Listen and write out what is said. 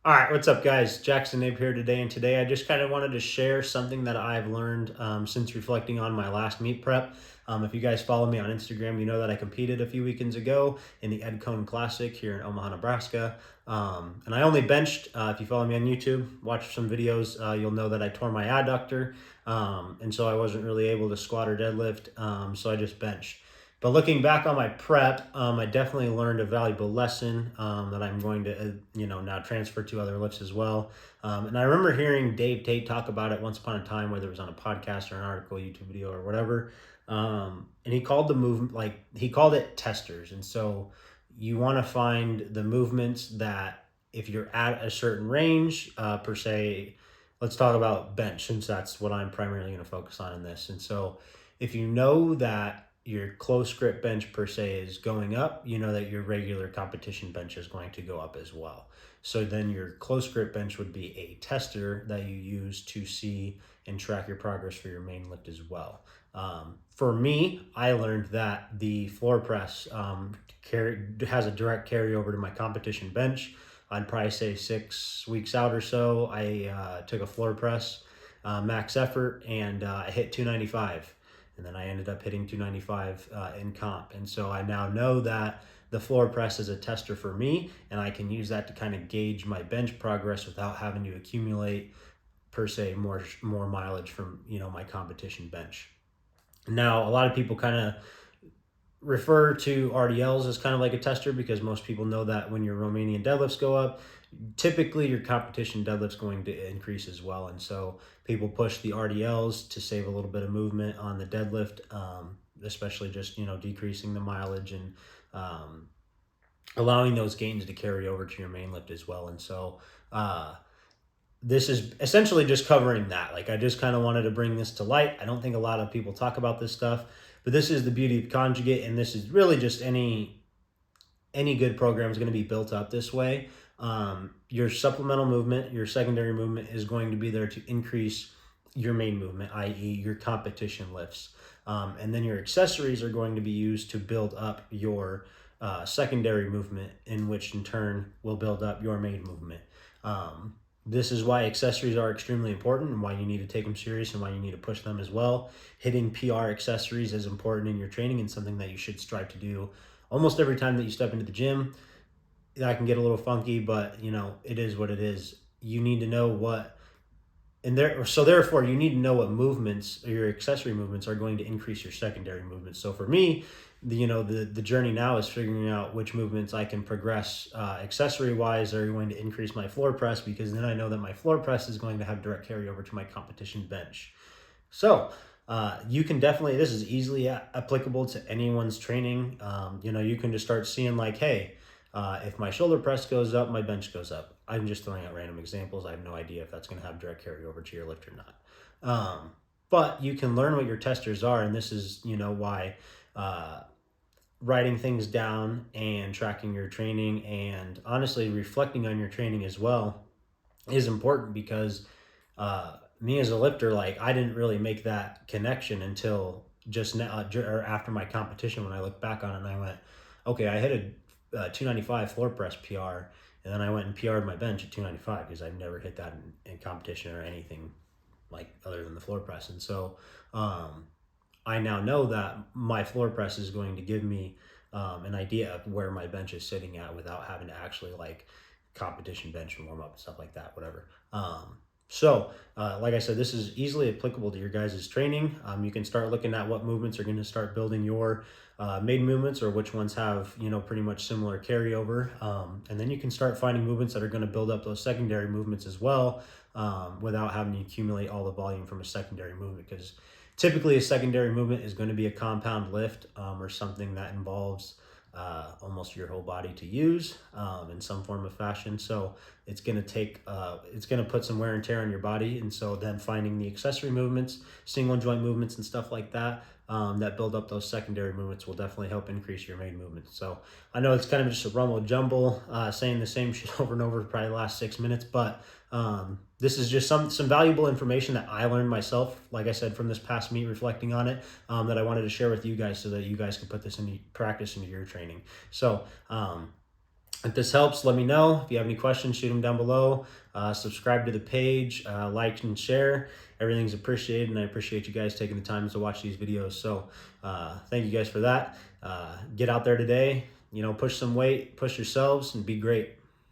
All right, what's up, guys? Jackson Abe here today, and today I just kind of wanted to share something that I've learned since reflecting on my last meet prep. If you guys follow me on Instagram, you know that I competed a few weekends ago in the Ed Cone Classic here in Omaha, Nebraska. And I only benched. If you follow me on YouTube, watch some videos, you'll know that I tore my adductor, and so I wasn't really able to squat or deadlift, so I just benched. But looking back on my prep, I definitely learned a valuable lesson that I'm going to, now transfer to other lifts as well. And I remember hearing Dave Tate talk about it once upon a time, whether it was on a podcast or an article, YouTube video, or whatever. And he called the movement, he called it testers. And so you want to find the movements that, if you're at a certain range, per se, let's talk about bench, since that's what I'm primarily going to focus on in this. And so if you know that your close grip bench per se is going up, you know that your regular competition bench is going to go up as well. So then your close grip bench would be a tester that you use to see and track your progress for your main lift as well. For me, I learned that the floor press has a direct carryover to my competition bench. I'd probably say 6 weeks out or so, I took a floor press, max effort, and I hit 295. And then I ended up hitting 295 in comp. And so I now know that the floor press is a tester for me, and I can use that to kind of gauge my bench progress without having to accumulate, per se, more mileage from my competition bench. Now, a lot of people kind of refer to RDLs as kind of like a tester, because most people know that when your Romanian deadlifts go up, typically your competition deadlift's going to increase as well. And so people push the RDLs to save a little bit of movement on the deadlift, especially just decreasing the mileage and allowing those gains to carry over to your main lift as well. And so this is essentially just covering that. Like, I just kind of wanted to bring this to light. I don't think a lot of people talk about this stuff, but this is the beauty of conjugate, and this is really just any good program is going to be built up this way. Your supplemental movement, your secondary movement, is going to be there to increase your main movement, i.e. your competition lifts. And then your accessories are going to be used to build up your secondary movement, in which in turn will build up your main movement. This is why accessories are extremely important, and why you need to take them serious, and why you need to push them as well. Hitting PR accessories is important in your training, and something that you should strive to do almost every time that you step into the gym. That can get a little funky, but it is what it is. You need to know what, therefore you need to know what movements, or your accessory movements, are going to increase your secondary movements. So for me, the journey now is figuring out which movements I can progress accessory wise are going to increase my floor press, because then I know that my floor press is going to have direct carryover to my competition bench. So you can definitely, this is easily applicable to anyone's training. You can just start seeing like, hey, if my shoulder press goes up, my bench goes up. I'm just throwing out random examples. I have no idea if that's going to have direct carryover to your lift or not. But you can learn what your testers are, and this is why writing things down and tracking your training, and honestly reflecting on your training as well, is important. Because me as a lifter, like, I didn't really make that connection until just now, or after my competition, when I look back on it and I went, okay, I hit a 295 floor press PR, and then I went and PR'd my bench at 295, because I've never hit that in competition or anything like other than the floor press. And so I now know that my floor press is going to give me an idea of where my bench is sitting at, without having to actually like competition bench and warm up and stuff like that, whatever. So like I said, this is easily applicable to your guys' training. You can start looking at what movements are going to start building your main movements, or which ones have pretty much similar carryover, and then you can start finding movements that are going to build up those secondary movements as well, without having to accumulate all the volume from a secondary movement. Because typically a secondary movement is going to be a compound lift, or something that involves almost your whole body to use in some form of fashion. So it's going to put some wear and tear on your body. And so then finding the accessory movements, single joint movements and stuff like that, that build up those secondary movements, will definitely help increase your main movements. So I know it's kind of just a rumble jumble, saying the same shit over and over for probably the last 6 minutes, but this is just some valuable information that I learned myself, like I said, from this past meet, reflecting on it, that I wanted to share with you guys, so that you guys can put this into practice into your training. So If this helps, let me know. If you have any questions, shoot them down below. Subscribe to the page, like and share. Everything's appreciated, and I appreciate you guys taking the time to watch these videos. So thank you guys for that. Get out there today, push some weight, push yourselves, and be great.